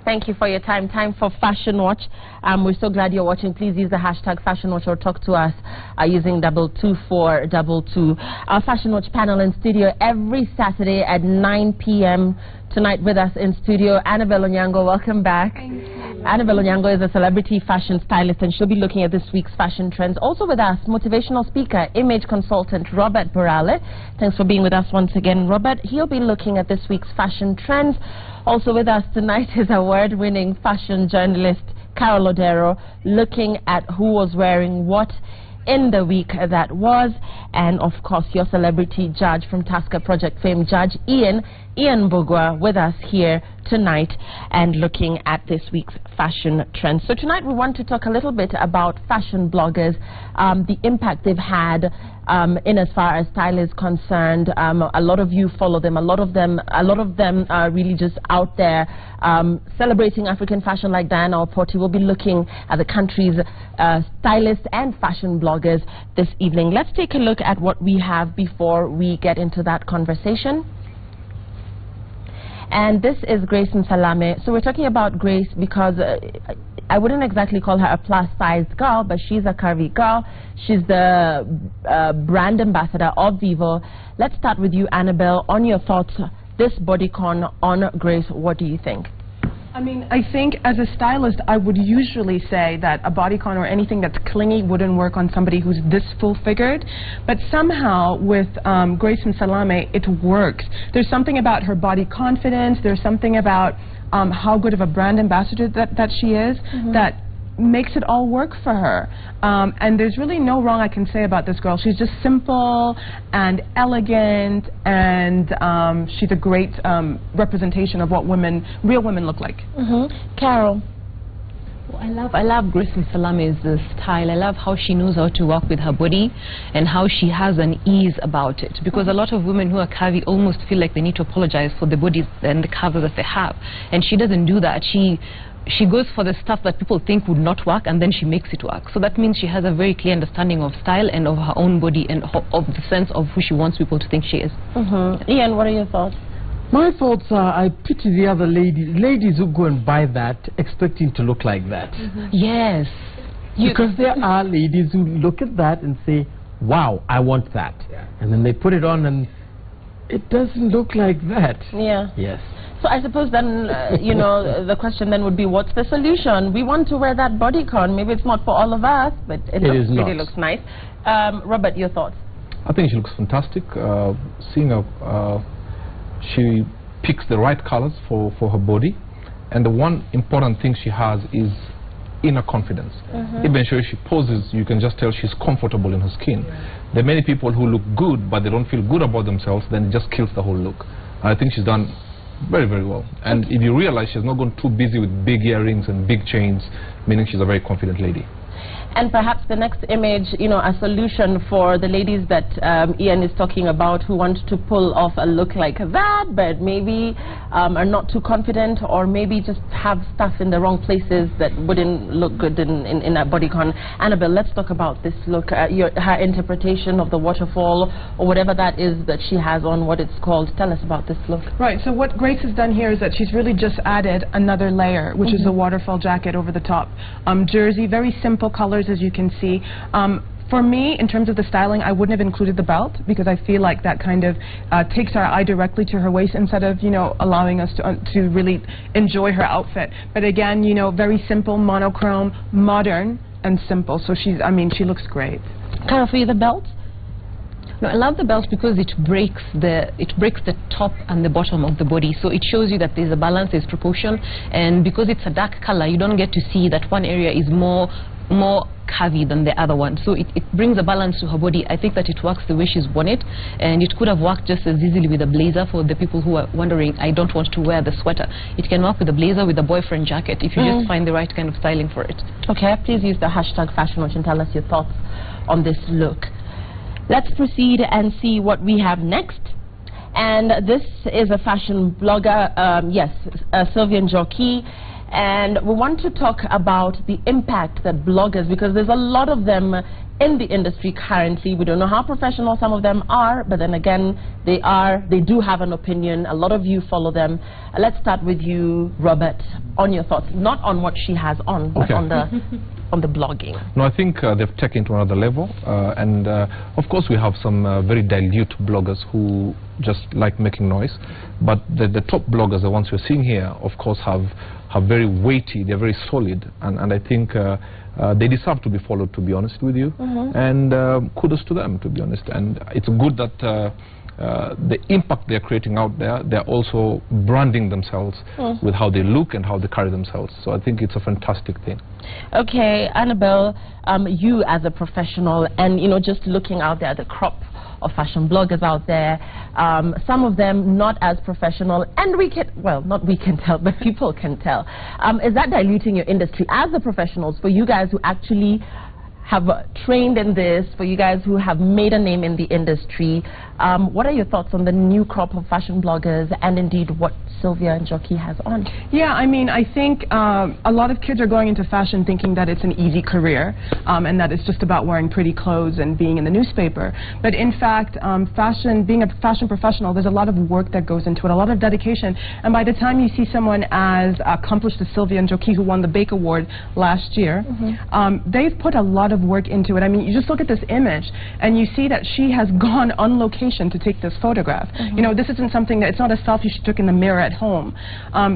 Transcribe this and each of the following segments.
Thank you for your time. Time for Fashion Watch. We're so glad you're watching. Please use the hashtag Fashion Watch or talk to us using 22422. Our Fashion Watch panel in studio every Saturday at 9 p.m. Tonight with us in studio, Annabelle Arango. Welcome back. Thank you. Annabelle Arango is a celebrity fashion stylist, and she'll be looking at this week's fashion trends. Also with us, motivational speaker, image consultant Robert Borale. Thanks for being with us once again, Robert. He'll be looking at this week's fashion trends. Also with us tonight is award-winning fashion journalist Carol Odero, looking at who was wearing what in the week that was, and of course your celebrity judge from Tasker Project fame, Judge Ian Bugwa, with us here tonight and looking at this week's fashion trends. So tonight we want to talk a little bit about fashion bloggers, the impact they've had in as far as style is concerned. A lot of you follow them. A lot of them are really just out there celebrating African fashion like Diana Oporti. We'll be looking at the country's stylists and fashion bloggers this evening. Let's take a look at what we have before we get into that conversation. And this is Grace Nsalame. So we're talking about Grace because I wouldn't exactly call her a plus-sized girl, but she's a curvy girl. She's the brand ambassador of Vivo. Let's start with you, Annabelle. On your thoughts, this bodycon on Grace, what do you think? I mean, I think as a stylist, I would usually say that a bodycon or anything that's clingy wouldn't work on somebody who's this full-figured. But somehow with Grace Nsalame, it works. There's something about her body confidence. There's something about how good of a brand ambassador that she is that makes it all work for her. And there's really no wrong I can say about this girl. She's just simple and elegant, and she's a great representation of what real women look like. Carol. Well, I love Grace Nsalame's style. I love how she knows how to work with her body and how she has an ease about it. Because a lot of women who are curvy almost feel like they need to apologize for the bodies and the curves that they have. And she doesn't do that. She goes for the stuff that people think would not work, and then she makes it work. So that means she has a very clear understanding of style and of her own body and of the sense of who she wants people to think she is. Ian, what are your thoughts? My thoughts are, I pity the other ladies who go and buy that expecting to look like that. Yes. Because there are ladies who look at that and say, wow, I want that. And then they put it on and it doesn't look like that. Yeah. Yes. So I suppose then, you know, the question then would be, what's the solution? We want to wear that bodycon. Maybe it's not for all of us, but it really looks nice. Robert, your thoughts? I think she looks fantastic. Seeing her, she picks the right colors for her body. And the one important thing she has is inner confidence. Even when she poses, you can just tell she's comfortable in her skin. There are many people who look good, but they don't feel good about themselves, then it just kills the whole look. I think she's done very, very well. And if you realize she's not gone too busy with big earrings and big chains, meaning she's a very confident lady. And perhaps the next image, you know, a solution for the ladies that Ian is talking about who want to pull off a look like that, but maybe are not too confident, or maybe just have stuff in the wrong places that wouldn't look good in a bodycon. Annabelle, let's talk about this look, her interpretation of the waterfall, or whatever that is that she has on, what it's called. Tell us about this look. Right, so what Grace has done here is that she's really just added another layer, which is a waterfall jacket over the top. Jersey, very simple colors, as you can see. For me, in terms of the styling, I wouldn't have included the belt because I feel like that kind of takes our eye directly to her waist instead of, you know, allowing us to really enjoy her outfit. But again, you know, very simple, monochrome, modern, and simple. So she's, I mean, she looks great. Carol, for you, the belt? No, I love the belt because it breaks the top and the bottom of the body, so it shows you that there's a balance, there's proportion, and because it's a dark color, you don't get to see that one area is more curvy than the other one. So it brings a balance to her body. I think that it works the way she's worn it, and it could have worked just as easily with a blazer for the people who are wondering, I don't want to wear the sweater. It can work with a blazer, with a boyfriend jacket, if you just find the right kind of styling for it. Okay, please use the hashtag Fashion Watch and tell us your thoughts on this look. Let's proceed and see what we have next. And this is a fashion blogger, Sylvia Njoki. And we want to talk about the impact that bloggers, because there's a lot of them in the industry currently. We don't know how professional some of them are, but then again, They do have an opinion. A lot of you follow them. Let's start with you, Robert, on your thoughts, not on what she has on, but on the blogging. No, I think they've taken to another level, and of course we have some very dilute bloggers who just like making noise, but the top bloggers, the ones you're seeing here, of course have very weighty, they're very solid, and I think they deserve to be followed, to be honest with you, and kudos to them, to be honest. And it's good that the impact they're creating out there, they're also branding themselves with how they look and how they carry themselves. So I think it's a fantastic thing. Okay, Annabelle, you as a professional, and just looking out there, the crop of fashion bloggers out there, some of them not as professional, and not we can tell, but people can tell. Is that diluting your industry as the professionals, for you guys who actually have trained in this, for you guys who have made a name in the industry? What are your thoughts on the new crop of fashion bloggers, and indeed what Sylvia Njoki has on? Yeah, I mean, I think a lot of kids are going into fashion thinking that it's an easy career, and that it's just about wearing pretty clothes and being in the newspaper. But in fact, being a fashion professional, there's a lot of work that goes into it, a lot of dedication. And by the time you see someone as accomplished as Sylvia Njoki, who won the Bake Award last year, they've put a lot of work into it. I mean, you just look at this image and you see that she has gone on location to take this photograph. This isn't something that, it's not a selfie she took in the mirror at home.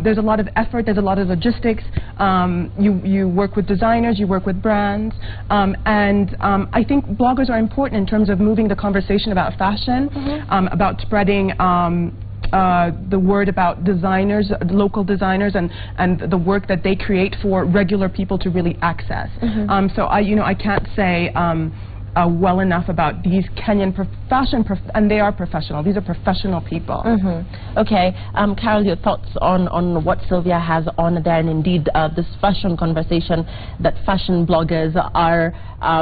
There's a lot of effort, there's a lot of logistics. You work with designers, you work with brands, and I think bloggers are important in terms of moving the conversation about fashion, about spreading the word about designers, local designers, and the work that they create for regular people to really access. So I can't say well enough about these Kenyan and they are professional. These are professional people. Okay, Carol, your thoughts on what Sylvia has on there, and indeed this fashion conversation that fashion bloggers are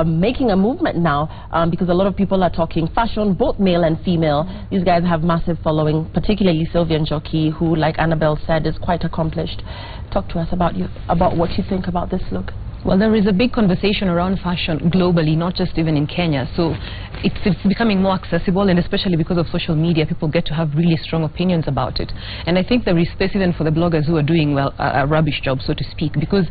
making a movement now, because a lot of people are talking fashion, both male and female. These guys have massive following, particularly Sylvia Njoki, who, like Annabelle said, is quite accomplished. Talk to us about what you think about this look. Well, there is a big conversation around fashion globally, not just even in Kenya. So it's becoming more accessible, and especially because of social media, people get to have really strong opinions about it. And I think there is space even for the bloggers who are doing, well, a rubbish job, so to speak, because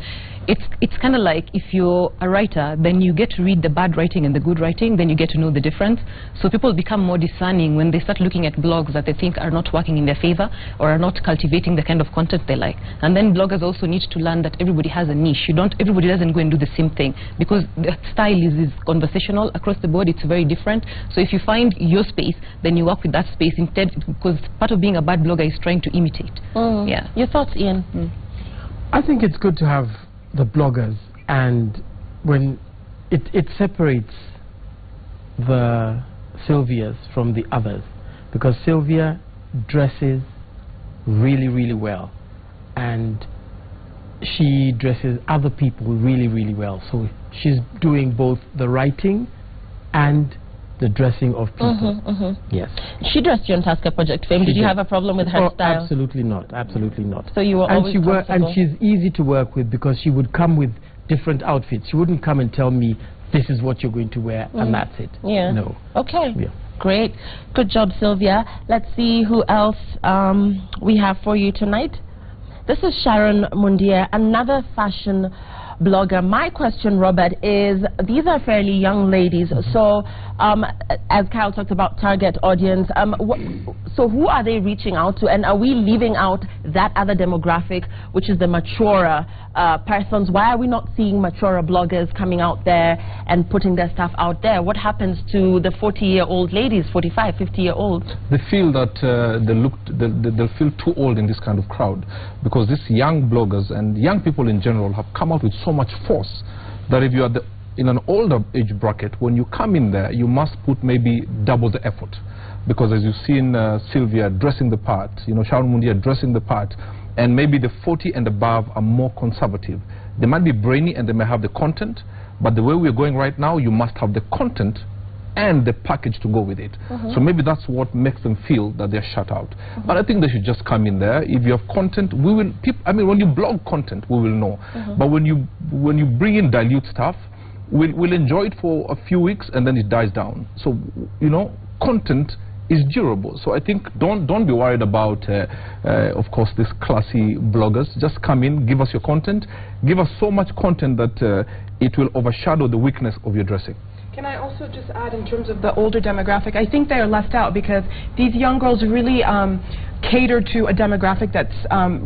it's kind of like, if you're a writer, then you get to read the bad writing and the good writing, then you get to know the difference. So people become more discerning when they start looking at blogs that they think are not working in their favor or are not cultivating the kind of content they like. And then bloggers also need to learn that everybody has a niche. Everybody doesn't go and do the same thing, because the style is conversational across the board. It's very different. So if you find your space, then you work with that space instead, because part of being a bad blogger is trying to imitate. Yeah. Your thoughts, Ian? I think it's good to have the bloggers, and when it separates the Sylvias from the others, because Sylvia dresses really, really well, and she dresses other people really, really well. So she's doing both the writing and the dressing of people. Yes. She dressed you on Tasker Project Fame. Did you have a problem with her style? Absolutely not. Absolutely not. So you were always comfortable. And she's easy to work with, because she would come with different outfits. She wouldn't come and tell me, this is what you're going to wear, and that's it. Yeah. No. Okay. Yeah. Great. Good job, Sylvia. Let's see who else we have for you tonight. This is Sharon Mundia, another fashion blogger. My question, Robert, is these are fairly young ladies. So, as Kyle talked about target audience, so who are they reaching out to? And are we leaving out that other demographic, which is the maturer persons? Why are we not seeing maturer bloggers coming out there and putting their stuff out there? What happens to the 40-year-old ladies, 45, 50-year-olds? They feel that they'll feel too old in this kind of crowd, because these young bloggers and young people in general have come out with so much force that if you are in an older age bracket, when you come in there, you must put maybe double the effort. Because as you've seen Sylvia dressing the part, Sharon Mundia dressing the part, and maybe the 40 and above are more conservative. They might be brainy and they may have the content, but the way we're going right now, you must have the content and the package to go with it. So maybe that's what makes them feel that they're shut out. But I think they should just come in there. If you have content, we will. I mean, when you blog content, we will know. But when you bring in dilute stuff, we'll enjoy it for a few weeks and then it dies down. So content is durable. So I think don't be worried about, of course, these classy bloggers. Just come in, give us your content, give us so much content that it will overshadow the weakness of your dressing. Can I also just add, in terms of the older demographic, I think they are left out because these young girls really cater to a demographic that's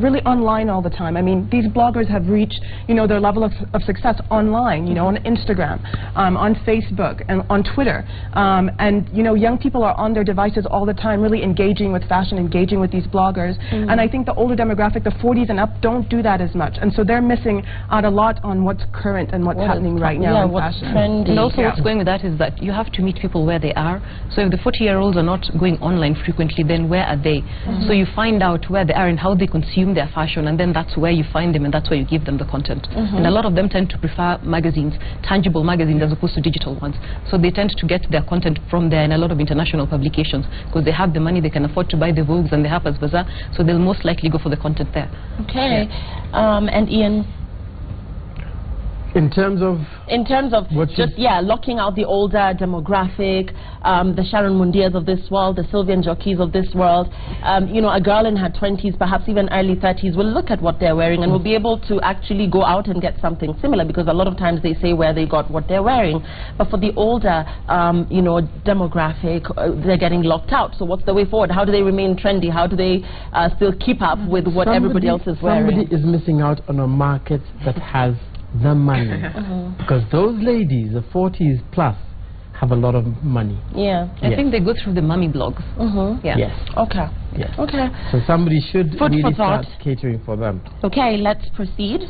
really online all the time. I mean, these bloggers have reached, you know, their level of success online, you know, on Instagram, on Facebook, and on Twitter. And, you know, young people are on their devices all the time, really engaging with fashion, engaging with these bloggers. And I think the older demographic, the 40s and up, don't do that as much. And so they're missing out a lot on what's current and what's happening right now in fashion. Trendy. And also what's going with that is that you have to meet people where they are. So if the 40-year-olds are not going online frequently, then where are they? So you find out where they are and how they consume their fashion, and then that's where you find them, and that's where you give them the content. And a lot of them tend to prefer magazines, tangible magazines, as opposed to digital ones. So they tend to get their content from there, and a lot of international publications, because they have the money, they can afford to buy the Vogues and the Harper's Bazaar, so they'll most likely go for the content there. Okay. And Ian? In terms of just locking out the older demographic, the Sharon Mundias of this world, the Sylvian jockeys of this world, you know, a girl in her 20s, perhaps even early 30s, will look at what they're wearing and will be able to actually go out and get something similar, because a lot of times they say where they got what they're wearing. But for the older, you know, demographic, they're getting locked out. So what's the way forward? How do they remain trendy? How do they still keep up with what everybody else is wearing? Somebody is missing out on a market that has the money, because those ladies, the 40s plus, have a lot of money. Yeah, I think they go through the mommy blogs. Yeah. Yes. Okay. Yes. Okay. So somebody should Food really for thought. start catering for them. Okay, let's proceed.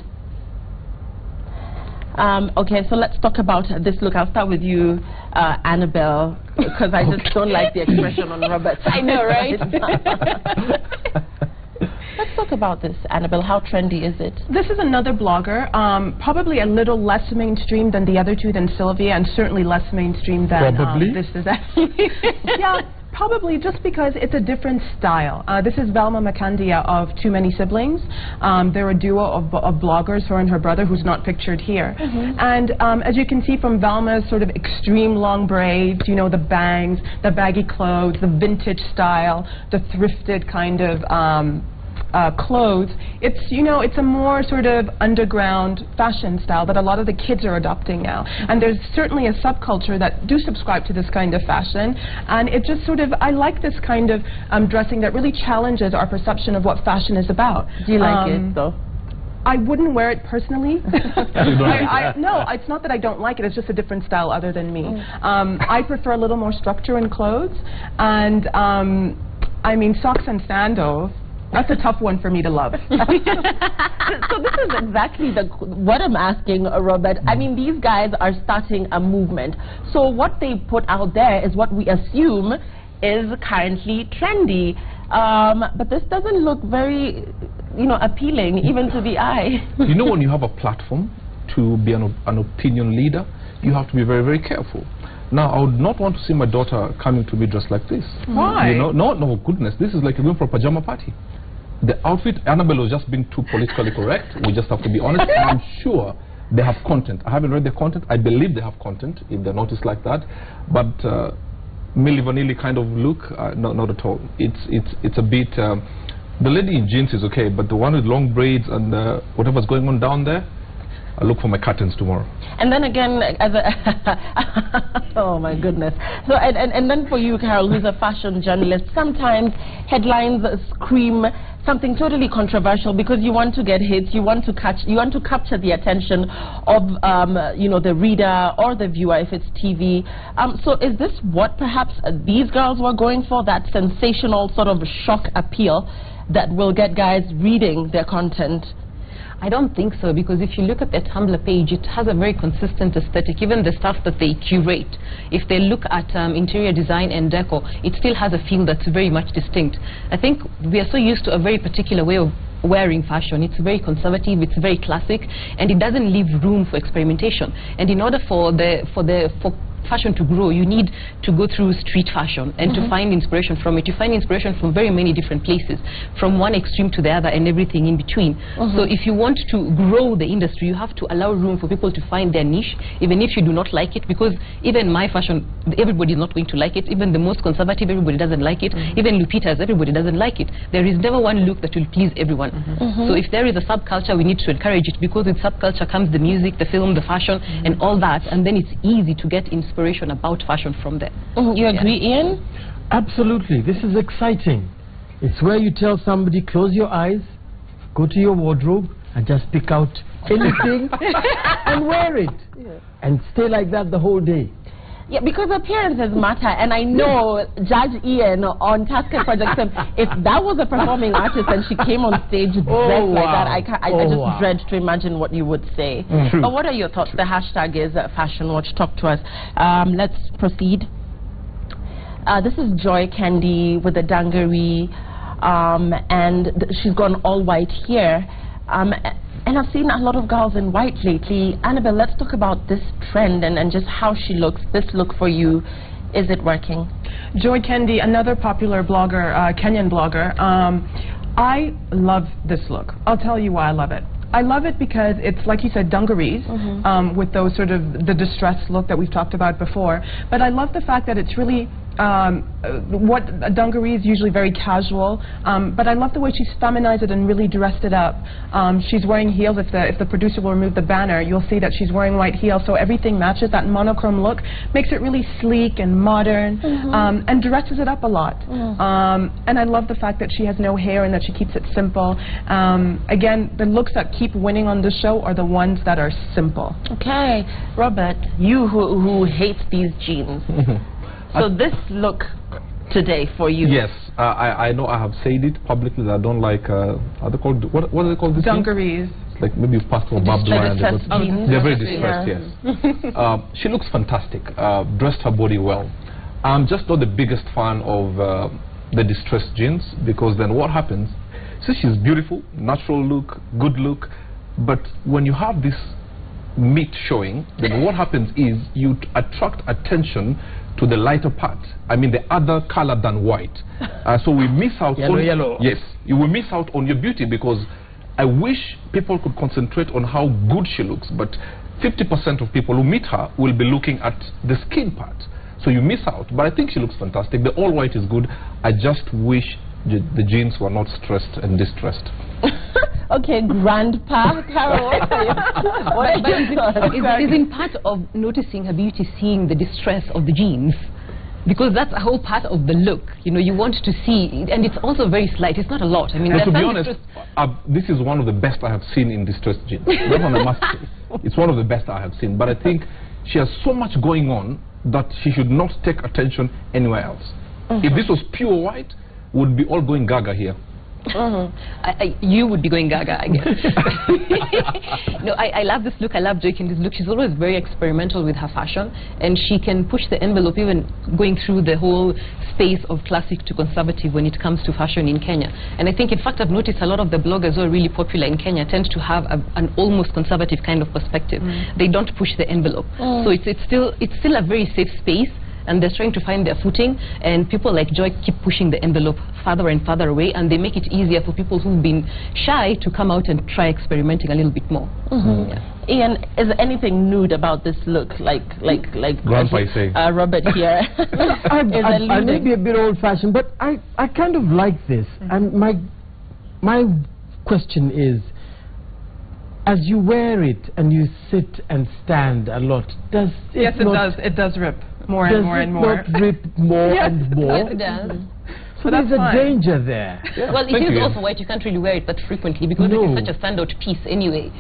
Okay, so let's talk about this look. I'll start with you, Annabelle, because I just don't like the expression on Robert's. I know, right? Let's talk about this, Annabelle. How trendy is it? This is another blogger, probably a little less mainstream than the other two, than Sylvia, and certainly less mainstream than this is actually. Yeah, probably, just because it's a different style. This is Velma Makan Dia of Too Many Siblings. They're a duo of bloggers, her and her brother, who's not pictured here. And as you can see from Velma's sort of extreme long braids, you know, the bangs, the baggy clothes, the vintage style, the thrifted kind of clothes, it's, you know, it's a more sort of underground fashion style that a lot of the kids are adopting now. And there's certainly a subculture that do subscribe to this kind of fashion, and it just sort of, I like this kind of dressing that really challenges our perception of what fashion is about. Do you like it, though? I wouldn't wear it personally. No, it's not that I don't like it, it's just a different style other than me. I prefer a little more structure in clothes, and I mean, socks and sandals, that's a tough one for me to love. So this is exactly what I'm asking, Robert. I mean, these guys are starting a movement. So what they put out there is what we assume is currently trendy. But this doesn't look very, you know, appealing even to the eye. You know, when you have a platform to be an opinion leader, you have to be very, very careful. Now, I would not want to see my daughter coming to me dressed like this. Why? You know, no, goodness, this is like you're going for a pajama party. The outfit, Annabelle was just being too politically correct. We just have to be honest. I'm sure they have content. I haven't read their content. I believe they have content if they're noticed like that. But Milli Vanilli kind of look, no, not at all. It's a bit. The lady in jeans is okay, but the one with long braids and whatever's going on down there, I'll look for my curtains tomorrow. And then again, as a oh my goodness. So and then for you, Carol, who's a fashion journalist, sometimes headlines scream something totally controversial because you want to get hits, you want to capture the attention of you know, the reader or the viewer if it's TV. So is this what perhaps these girls were going for, that sensational sort of shock appeal that will get guys reading their content? I don't think so, because if you look at their Tumblr page, it has a very consistent aesthetic. Even the stuff that they curate, if they look at interior design and decor, it still has a feel that's very much distinct. I think we are so used to a very particular way of wearing fashion. It's very conservative, it's very classic, and it doesn't leave room for experimentation. And in order for fashion to grow, you need to go through street fashion and to find inspiration from it. You find inspiration from very many different places, from one extreme to the other and everything in between. So if you want to grow the industry, you have to allow room for people to find their niche, even if you do not like it, because even my fashion, everybody is not going to like it. Even the most conservative, everybody doesn't like it. Even Lupita's, everybody doesn't like it. There is never one look that will please everyone. So if there is a subculture, we need to encourage it, because with subculture comes the music, the film, the fashion, and all that, and then it's easy to get inspiration about fashion from there. You agree, Ian? Absolutely. This is exciting. It's where you tell somebody, close your eyes, go to your wardrobe, and just pick out anything and wear it. And stay like that the whole day. Yeah, because appearances matter, and I know Judge Ian on Tasker Project said if that was a performing artist and she came on stage dressed like that, I just dread to imagine what you would say. But what are your thoughts? The hashtag is Fashion Watch. Talk to us. Let's proceed. This is Joy Candy with the dungaree, and she's gone all white here. And I've seen a lot of girls in white lately. Annabelle, let's talk about this trend and just how she looks. This look for you, is it working? Joy Candy, another popular blogger, Kenyan blogger. I love this look. I'll tell you why I love it. I love it because it's, like you said, dungarees, with those sort of the distressed look that we've talked about before. But I love the fact that it's really what dungaree is usually very casual, but I love the way she's feminized it and really dressed it up. She's wearing heels. If the producer will remove the banner, you'll see that she's wearing white heels, so everything matches that monochrome look, makes it really sleek and modern, and dresses it up a lot. And I love the fact that she has no hair and that she keeps it simple. Again, the looks that keep winning on the show are the ones that are simple. Okay, Robert, you who hates these jeans. So this look today for you. Yes, I know I have said it publicly that I don't like, are they called, what are they called? Dungarees. Like maybe Pastor Bob Durand. They're very distressed, Yeah. yes. She looks fantastic, dressed her body well. I'm just not the biggest fan of the distressed jeans, because then what happens, so she's beautiful, natural look, good look, but when you have this meat showing, then what happens is you attract attention to the lighter part. I mean the other color than white. So we miss out on yellow. Yes, you will miss out on your beauty, because I wish people could concentrate on how good she looks, but 50% of people who meet her will be looking at the skin part. So you miss out. But I think she looks fantastic. The all white is good. I just wish the jeans were not stressed and distressed. Okay, Grandpa Carol, what are your thoughts? Isn't part of noticing her beauty seeing the distress of the jeans? Because that's a whole part of the look. You know, you want to see, and it's also very slight. It's not a lot. I mean, to be honest, this is one of the best I have seen in distressed jeans. That one I must say. It's one of the best I have seen. But I think she has so much going on that she should not take attention anywhere else. If this was pure white, would be all going gaga here. You would be going gaga, I guess. No, I love this look. I love Joy Candy's look. She's always very experimental with her fashion, and she can push the envelope even going through the whole space of classic to conservative when it comes to fashion in Kenya. And I think, in fact, I've noticed a lot of the bloggers who are really popular in Kenya tend to have an almost conservative kind of perspective. They don't push the envelope. So it's still a very safe space, and they're trying to find their footing, and people like Joy keep pushing the envelope farther and farther away, and they make it easier for people who've been shy to come out and try experimenting a little bit more. Ian, is there anything nude about this look, like Grandpa is saying. Robert here? I may be a bit old-fashioned, but I kind of like this. And my question is, as you wear it and you sit and stand a lot, does it Yes, it does. It does rip more and more and more. Does it not rip more and more? Yes, it does. So there's a danger there. Well, it is also white. You can't really wear it that frequently because it is such a standout piece anyway.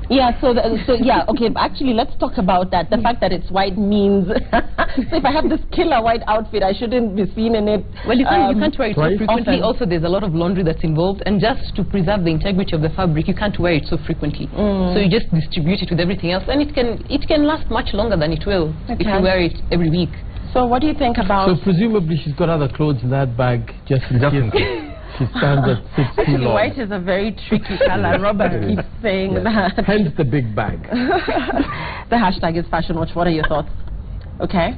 Yeah, so yeah, okay, actually let's talk about that. The fact that it's white means so if I have this killer white outfit, I shouldn't be seen in it. Well, you can't wear it so frequently. Also, there's a lot of laundry that's involved, and just to preserve the integrity of the fabric, you can't wear it so frequently. So you just distribute it with everything else, and it can last much longer than it will if you wear it every week. So what do you think about... So presumably she's got other clothes in that bag just in case. She stands at 6 feet long. White is a very tricky color. Robert keeps saying that. Hence the big bag. The hashtag is Fashion Watch. What are your thoughts? Okay.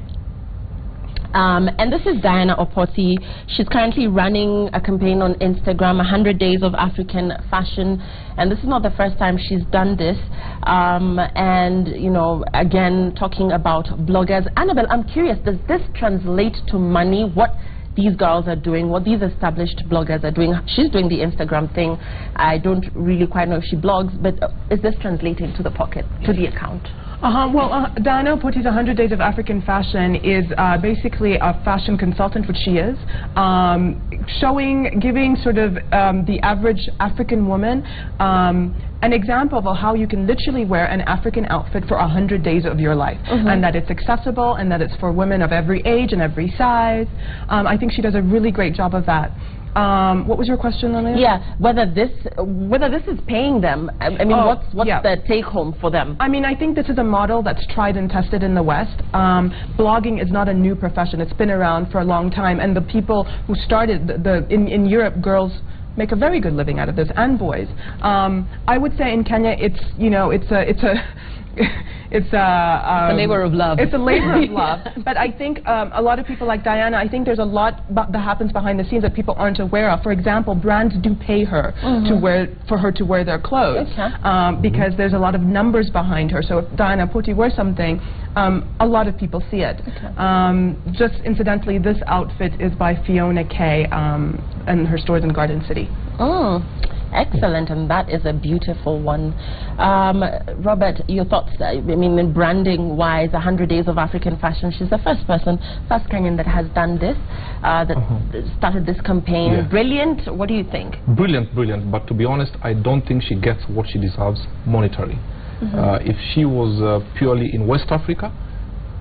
And this is Diana Opoti. She's currently running a campaign on Instagram, 100 Days of African Fashion. And this is not the first time she's done this. And, you know, again, talking about bloggers. Annabelle, I'm curious, does this translate to money? What these girls are doing, what these established bloggers are doing? She's doing the Instagram thing. I don't really quite know if she blogs, but is this translating to the pocket, to the account? Well, Diana Opoti's 100 Days of African Fashion is basically a fashion consultant, which she is, giving sort of the average African woman an example of how you can literally wear an African outfit for 100 days of your life, and that it's accessible, and that it's for women of every age and every size. I think she does a really great job of that. What was your question on it? Yeah, whether this is paying them. I mean, what's the take home for them? I mean, I think this is a model that's tried and tested in the West. Blogging is not a new profession. It's been around for a long time, and the people who started in Europe, girls make a very good living out of this, and boys. I would say in Kenya, it's a labor of love. It's a labor of love. But I think a lot of people like Diana, I think there's a lot that happens behind the scenes that people aren't aware of. For example, brands do pay her for her to wear their clothes, because there's a lot of numbers behind her. So if Diana Opoti wears something, a lot of people see it. Just incidentally, this outfit is by Fiona Kay, and her stores in Garden City. Excellent, and that is a beautiful one. Robert, your thoughts? I mean, in branding-wise, 100 Days of African Fashion, she's the first Kenyan that has done this, started this campaign. Yeah. Brilliant. What do you think? Brilliant, brilliant. But to be honest, I don't think she gets what she deserves monetarily. If she was purely in West Africa,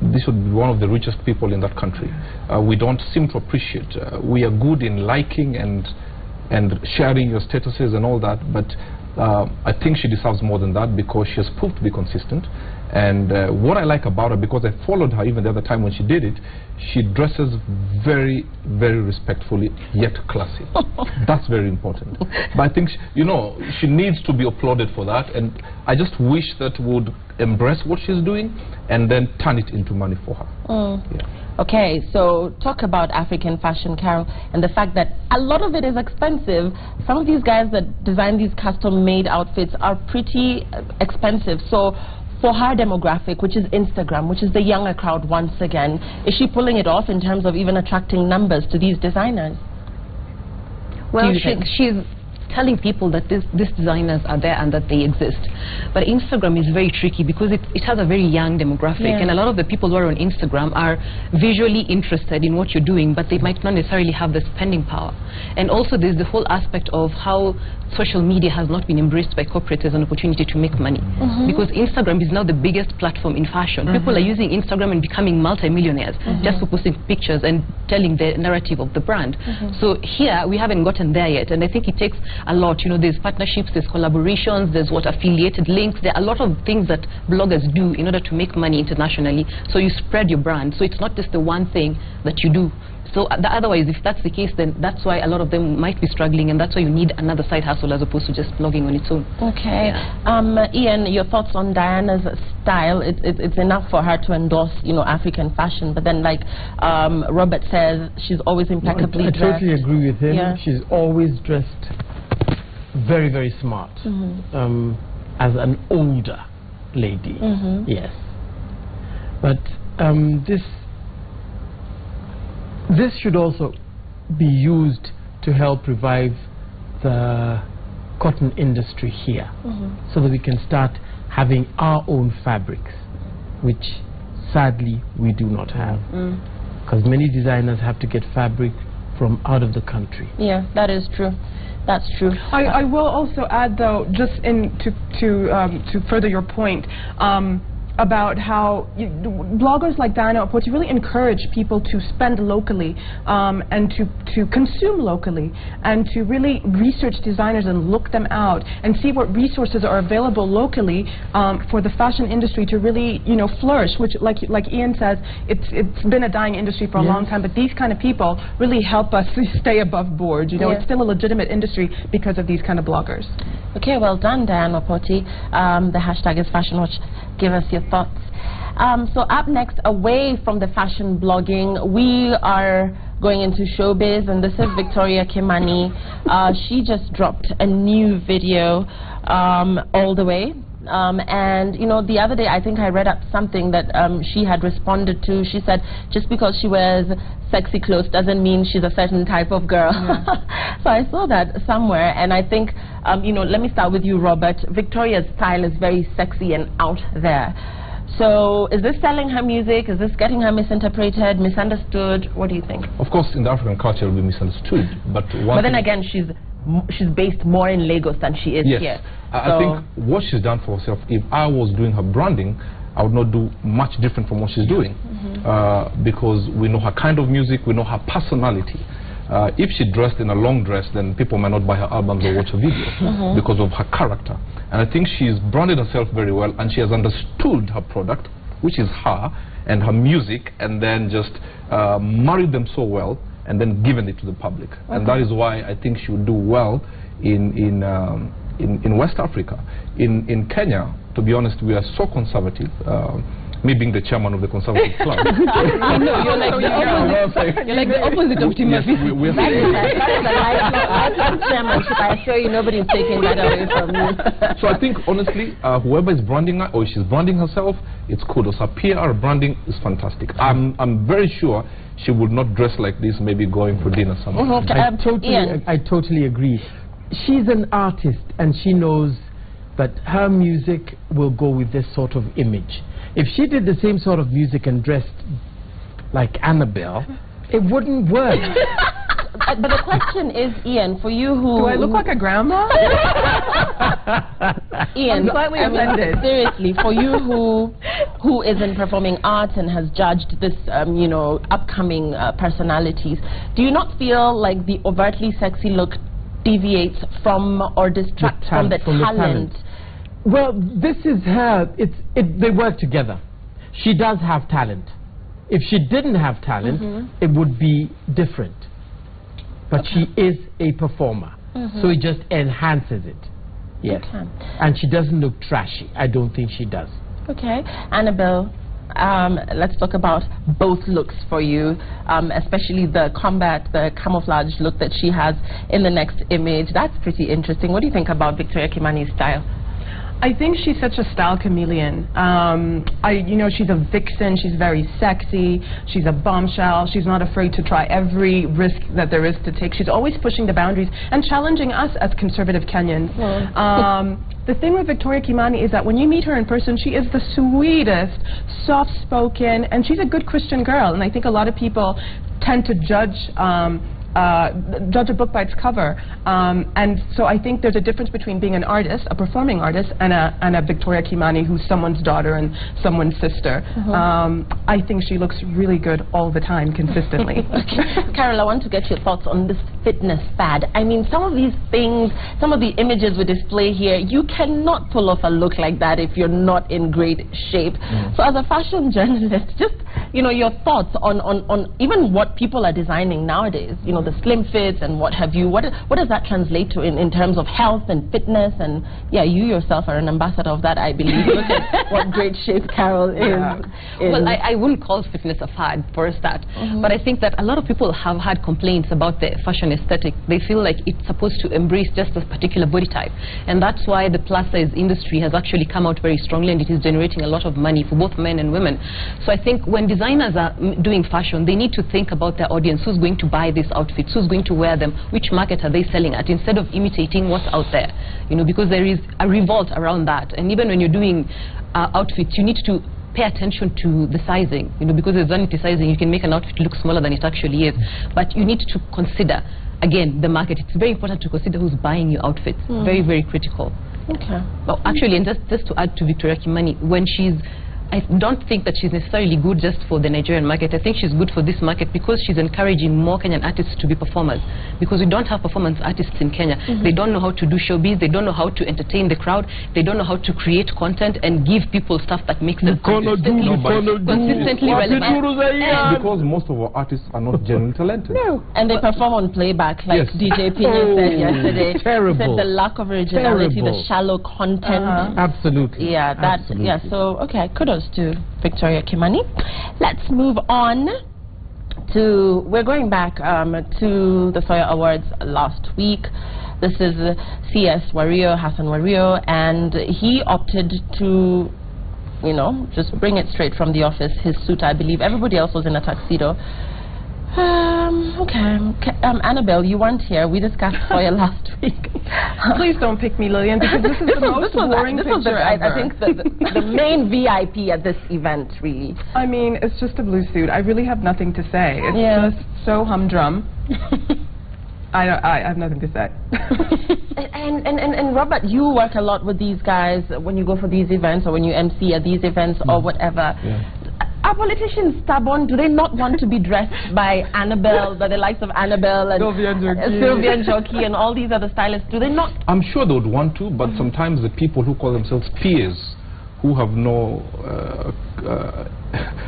this would be one of the richest people in that country. We don't seem to appreciate. We are good in liking and sharing your statuses and all that, but I think she deserves more than that, because she has proved to be consistent. And what I like about her, because I followed her even the other time when she did it, she dresses very, very respectfully, yet classy. That's very important. But I think, she needs to be applauded for that, and I just wish that would embrace what she's doing and then turn it into money for her. Yeah. Okay, so talk about African fashion, Carol, and the fact that a lot of it is expensive. Some of these guys that design these custom-made outfits are pretty expensive. So for her demographic, which is Instagram, which is the younger crowd once again, is she pulling it off in terms of even attracting numbers to these designers? Well, she's telling people that these designers are there and that they exist. But Instagram is very tricky because it has a very young demographic, and a lot of the people who are on Instagram are visually interested in what you're doing, but they might not necessarily have the spending power. And also there's the whole aspect of how social media has not been embraced by corporates as an opportunity to make money. Because Instagram is now the biggest platform in fashion. People are using Instagram and becoming multi-millionaires just for posting pictures and telling the narrative of the brand. So here we haven't gotten there yet, and I think it takes a lot. There's partnerships, there's collaborations, there's affiliated links. There are a lot of things that bloggers do in order to make money internationally. So you spread your brand. So it's not just the one thing that you do. So otherwise, if that's the case, then that's why a lot of them might be struggling, and that's why you need another side hustle as opposed to just blogging on its own. Okay. Yeah. Ian, your thoughts on Diana's style? It's enough for her to endorse, African fashion, but then, like Robert says, she's always impeccably dressed. I totally agree with him. Yeah. She's always dressed very, very smart, as an older lady. Yes. But this should also be used to help revive the cotton industry here, so that we can start having our own fabrics, which sadly we do not have, because many designers have to get fabric from out of the country. Yeah, that is true. That's true. I will also add, though, just to further your point, about how bloggers like Diana Opoti really encourage people to spend locally, and to consume locally, and to really research designers and look them out and see what resources are available locally for the fashion industry to really flourish, which like Ian says, it's been a dying industry for a long time, but these kind of people really help us stay above board. It's still a legitimate industry because of these kind of bloggers. Okay, well done, Diane Opoti. The hashtag is Fashion Watch. Give us your thoughts. So up next, away from the fashion blogging, we are going into showbiz, and this is Victoria Kimani. She just dropped a new video, All the Way. And, you know, the other day I think I read up something that she had responded to. She said just because she wears sexy clothes doesn't mean she's a certain type of girl. Yeah. So I saw that somewhere, and I think, you know, let me start with you, Robert. Victoria's style is very sexy and out there. So is this selling her music? Is this getting her misinterpreted, misunderstood? What do you think? Of course, in the African culture, it will be misunderstood. But then again, she's based more in Lagos than she is here. I think what she's done for herself, if I was doing her branding, I would not do much different from what she's doing. Because we know her kind of music, we know her personality. If she dressed in a long dress, then people might not buy her albums or watch her videos because of her character. And I think she's branded herself very well, and she has understood her product, which is her, and her music, and then just married them so well, and then given it to the public. And that is why I think she would do well in West Africa. In Kenya, to be honest, we are so conservative. Me being the chairman of the Conservative Club. I know, you're like the opposite of Tim Murphy. That's chairmanship. I assure you nobody's taking that away from me. So I think, honestly, whoever is branding her, or she's branding herself, it's kudos. Her PR branding is fantastic. I'm very sure she would not dress like this, maybe going for dinner somewhere. I totally agree. She's an artist, and she knows that her music will go with this sort of image. If she did the same sort of music and dressed like Annabelle, it wouldn't work. But the question is, Ian, for you who... Do I look like a grandma? Ian, I'm slightly offended. Seriously, for you who isn't performing arts and has judged this, you know, upcoming personalities, do you not feel like the overtly sexy look deviates from or distracts from the talent? Well, this is her. They work together. She does have talent. If she didn't have talent, it would be different. But she is a performer, so it just enhances it. Yes, and she doesn't look trashy. I don't think she does. Okay, Annabelle. Let's talk about both looks for you, especially the combat, the camouflage look that she has in the next image. That's pretty interesting. What do you think about Victoria Kimani's style? I think she's such a style chameleon. You know, she's a vixen, she's very sexy, she's a bombshell, she's not afraid to try every risk that there is to take. She's always pushing the boundaries and challenging us as conservative Kenyans. The thing with Victoria Kimani is that when you meet her in person, she is the sweetest, soft-spoken, and she's a good Christian girl. And I think a lot of people tend to judge a book by its cover, and so I think there's a difference between being an artist, a performing artist, and a Victoria Kimani who's someone's daughter and someone's sister. I think she looks really good all the time, consistently. Carol, I want to get your thoughts on this fitness fad. I mean, some of these things, some of the images we display here, you cannot pull off a look like that if you're not in great shape. So as a fashion journalist, just, you know, your thoughts on even what people are designing nowadays, you know, the slim fits and what have you. What does that translate to in terms of health and fitness? And yeah, you yourself are an ambassador of that, I believe. Look at what great shape Carol is. Well, I wouldn't call fitness a fad for a start, but I think that a lot of people have had complaints about the fashion aesthetic. They feel like it's supposed to embrace just a particular body type, and that's why the plus size industry has actually come out very strongly, and it is generating a lot of money for both men and women. So I think when designers are doing fashion, they need to think about their audience. Who's going to buy this outfit? Who's going to wear them? Which market are they selling at? Instead of imitating what's out there, you know, because there is a revolt around that. And even when you're doing outfits, you need to pay attention to the sizing, you know, because there's vanity sizing. You can make an outfit look smaller than it actually is, but you need to consider, again, the market. It's very important to consider who's buying your outfits. Very, very critical. Okay. Well, actually, and just to add to Victoria Kimani, when she's I don't think that she's necessarily good just for the Nigerian market. I think she's good for this market because she's encouraging more Kenyan artists to be performers. Because we don't have performance artists in Kenya. They don't know how to do showbiz. They don't know how to entertain the crowd. They don't know how to create content and give people stuff that makes them consistently relevant. It's because most of our artists are not genuinely talented. No. And they perform on playback, like DJ Pinion said yesterday. Terrible. He said the lack of originality, the shallow content. Absolutely. Yeah, that. Absolutely. Yeah. So okay, kudos to Victoria Kimani. Let's move on to. We're going back to the Soya Awards last week. This is CS Wario, Hassan Wario, and he opted to, you know, just bring it straight from the office. His suit, I believe. Everybody else was in a tuxedo. Okay. Annabelle, you weren't here. We discussed Soya last week. Please don't pick me, Lillian, because this is the most boring picture ever. I think the main VIP at this event, really. I mean, it's just a blue suit. I really have nothing to say. It's just so humdrum. I have nothing to say. and Robert, you work a lot with these guys when you go for these events or when you MC at these events or whatever. Are politicians stubborn? Do they not want to be dressed by Annabelle, by the likes of Annabelle and Sylvia Njoki and all these other stylists? Do they not? I'm sure they would want to, but sometimes the people who call themselves peers, who have no,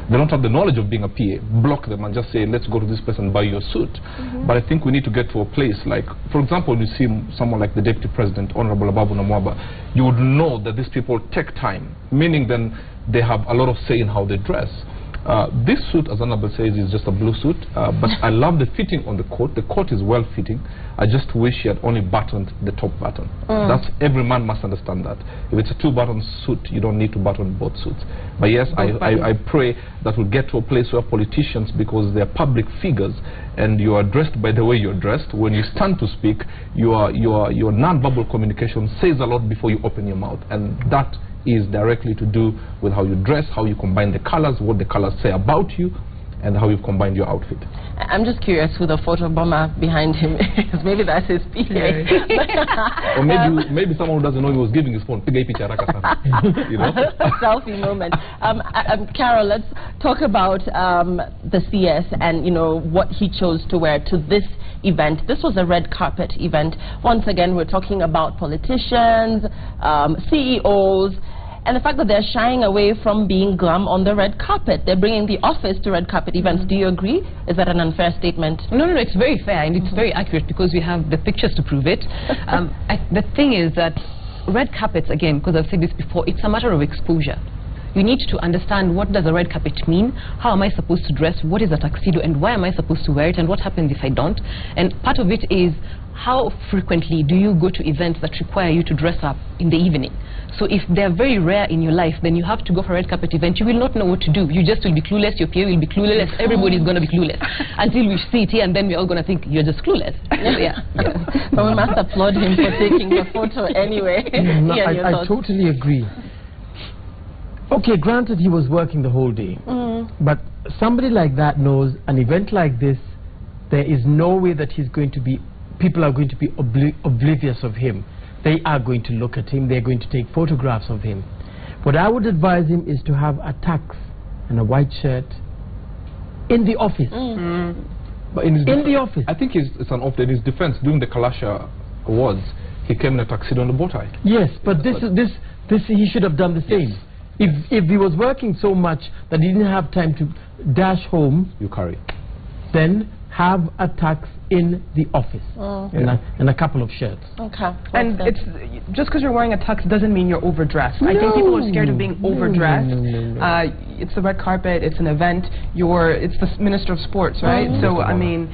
they don't have the knowledge of being a PA, block them and just say, let's go to this place and buy your suit. But I think we need to get to a place like, for example, you see someone like the Deputy President, Honorable Ababu Namwaba, you would know that these people take time, meaning then they have a lot of say in how they dress. This suit, as Annabelle says, is just a blue suit, but I love the fitting on the coat. The coat is well fitting. I just wish she had only buttoned the top button. That's, every man must understand that. If it's a two-button suit, you don't need to button both suits. But yes, I pray that we'll get to a place where politicians, because they're public figures and you are dressed by the way you're dressed, when you stand to speak, your non-verbal communication says a lot before you open your mouth, and that is directly to do with how you dress, how you combine the colors, what the colors say about you, and how you've combined your outfit. I'm just curious who the photo bomber behind him is. Maybe that's his PA. Or maybe someone who doesn't know he was giving his phone. You know? Selfie moment. Carol, let's talk about the CS and, you know, what he chose to wear to this event. This was a red carpet event. Once again, we're talking about politicians, CEOs, and the fact that they're shying away from being glum on the red carpet. They're bringing the office to red carpet events. Do you agree? Is that an unfair statement? No, it's very fair and it's very accurate because we have the pictures to prove it. The thing is that red carpets, again, because I've said this before, it's a matter of exposure. You need to understand, what does a red carpet mean? How am I supposed to dress? What is a tuxedo? And why am I supposed to wear it? And what happens if I don't? And part of it is, how frequently do you go to events that require you to dress up in the evening? So if they're very rare in your life, then you have to go for a red carpet event. You will not know what to do. You just will be clueless. Your PA will be clueless. Everybody's going to be clueless until we see it here, and then we're all going to think you're just clueless. But we must applaud him for taking the photo anyway. No, I totally agree. Okay, granted he was working the whole day, but somebody like that knows an event like this, there is no way that he's going to be, people are going to be oblivious of him. They are going to look at him, they're going to take photographs of him. What I would advise him is to have a tux and a white shirt in the office. But in the office. I think it's an off day. In his defense, during the Kalasha Awards, he came in a tuxedo and a bow tie. Yes, but this he should have done the same. Yes. If he was working so much that he didn't have time to dash home, you carry, then have a tux in the office and a couple of shirts. Okay. And it's just because you're wearing a tux doesn't mean you're overdressed. I think people are scared of being overdressed. It's the red carpet, it's an event, it's the Minister of Sports, right? So I mean,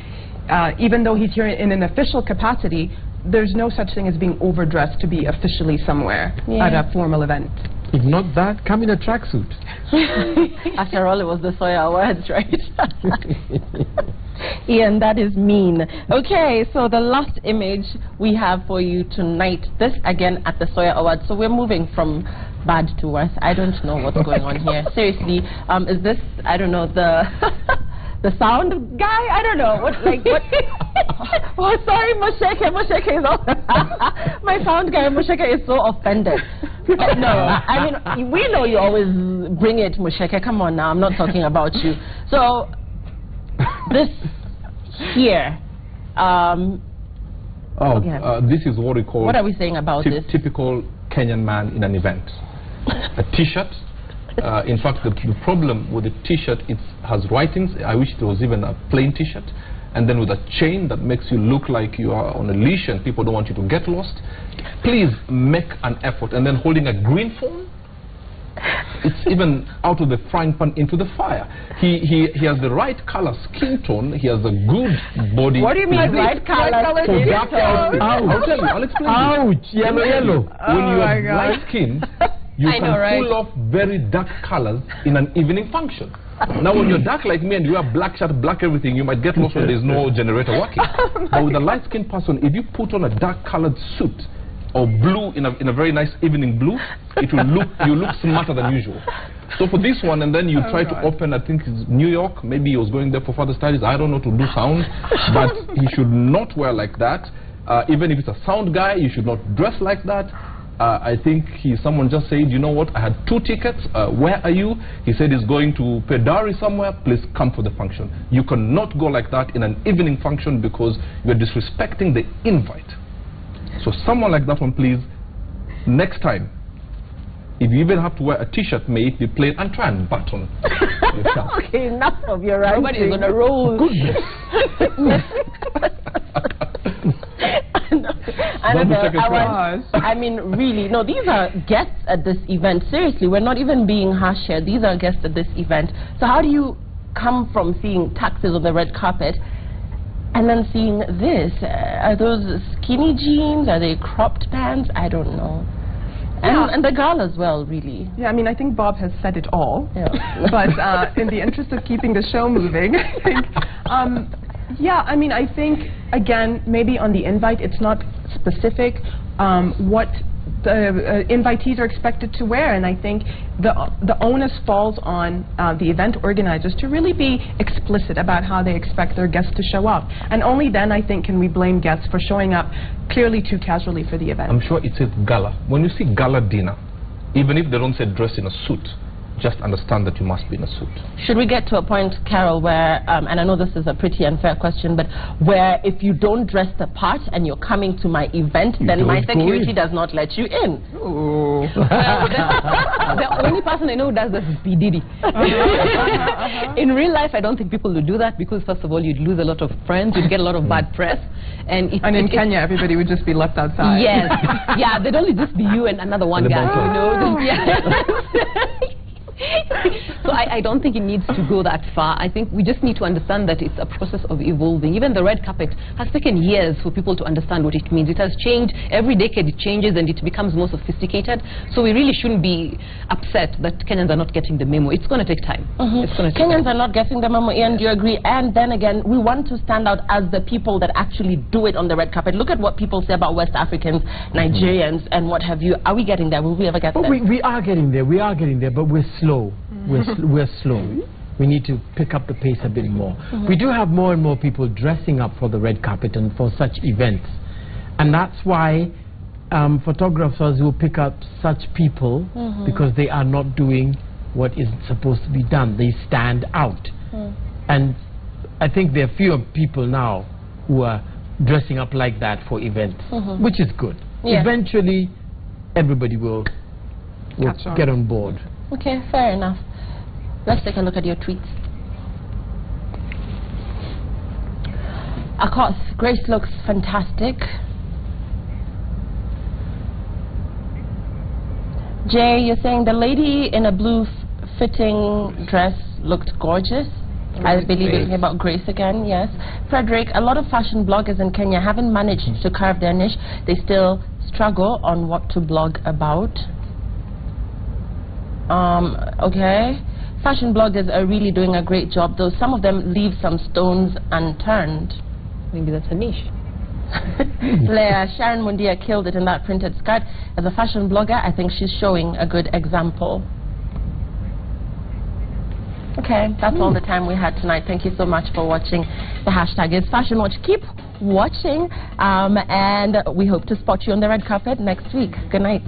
even though he's here in an official capacity, there's no such thing as being overdressed to be officially somewhere at a formal event. If not that, come in a tracksuit. After all, it was the Soya Awards, right? Ian, that is mean. Okay, so the last image we have for you tonight, this again at the Soya Awards. So we're moving from bad to worse. I don't know what's going on here. Seriously, is this, I don't know, the sound guy? I don't know. What? Oh, sorry, Mosheke is all my sound guy, Mosheke, is so offended. No, I mean, we know you always bring it, Musheke. Come on now, I'm not talking about you. So, this here, this is what we call... What are we saying about this? Typical Kenyan man in an event. A T-shirt. In fact, the problem with the T-shirt, it has writings. I wish there was even a plain T-shirt. And then with a chain that makes you look like you are on a leash and people don't want you to get lost. Please make an effort. And then holding a green phone, it's even out of the frying pan into the fire. He has the right color skin tone. He has a good body. What do you mean right color skin tone? I'll tell you. I'll explain. Ouch! Yellow. When you are light skinned, you can pull off very dark colors in an evening function. Now when you're dark like me and you wear black shirt, black everything, you might get lost when there's no generator working. But with a light skinned person, if you put on a dark colored suit or blue in a very nice evening blue, it will you look smarter than usual. So for this one, and then you try to open, I think it's New York, maybe he was going there for further studies, I don't know, to do sound, but he should not wear like that. Even if it's a sound guy, you should not dress like that. I think someone just said, you know what, I had 2 tickets, where are you? He said he's going to pay dowry somewhere, please come for the function. You cannot go like that in an evening function because you're disrespecting the invite. So someone like that one, please, next time, if you even have to wear a T-shirt, may it be plain, and try and button your shirt. Okay, enough of your writing. Nobody's going to roll. Goodness. I mean, really, no, these are guests at this event. Seriously, we're not even being harsh here. These are guests at this event. So how do you come from seeing taxes on the red carpet and then seeing this? Are those skinny jeans? Are they cropped pants? I don't know. And the girl as well, really. Yeah, I mean, I think Bob has said it all. Yeah. But in the interest of keeping the show moving, I think, yeah, I mean, I think, again, maybe on the invite, it's not specific what the invitees are expected to wear, and I think the onus falls on the event organizers to really be explicit about how they expect their guests to show up. And only then, I think, can we blame guests for showing up clearly too casually for the event. I'm sure it says gala. When you see gala dinner, even if they don't say dress in a suit, just understand that you must be in a suit. Should we get to a point, Carol, where, and I know this is a pretty unfair question, but where if you don't dress the part and you're coming to my event, then my security does not let you in? Well, the only person I know who does this is P. Diddy. In real life, I don't think people would do that because, first of all, you'd lose a lot of friends, you'd get a lot of bad press. And in Kenya, everybody would just be left outside. Yes. Yeah, there'd only just be you and another one guy. You know, so I don't think it needs to go that far. I think we just need to understand that it's a process of evolving. Even the red carpet has taken years for people to understand what it means. It has changed. Every decade it changes and it becomes more sophisticated. So we really shouldn't be upset that Kenyans are not getting the memo. It's going to take time. It's going to take Kenyans are not getting the memo, Ian, do you agree? And then again, we want to stand out as the people that actually do it on the red carpet. Look at what people say about West Africans, Nigerians, and what have you. Are we getting there? Will we ever get there? We are getting there. We are getting there, but we're slow. We're slow. We need to pick up the pace a bit more. We do have more and more people dressing up for the red carpet and for such events. And that's why photographers will pick up such people because they are not doing what is supposed to be done. They stand out. And I think there are fewer people now who are dressing up like that for events, which is good. Yeah. Eventually, everybody will get on board. Okay, fair enough. Let's take a look at your tweets. Of course, Grace looks fantastic. Jay, you're saying the lady in a blue fitting dress looked gorgeous. I believe you're talking about Grace again, yes. Frederick, a lot of fashion bloggers in Kenya haven't managed to carve their niche. They still struggle on what to blog about. Okay. Fashion bloggers are really doing a great job, though some of them leave some stones unturned. Maybe that's a niche. Sharon Mundia killed it in that printed skirt. As a fashion blogger, I think she's showing a good example. Okay, that's all the time we had tonight. Thank you so much for watching. The hashtag is Fashion Watch. Keep watching, and we hope to spot you on the red carpet next week. Good night.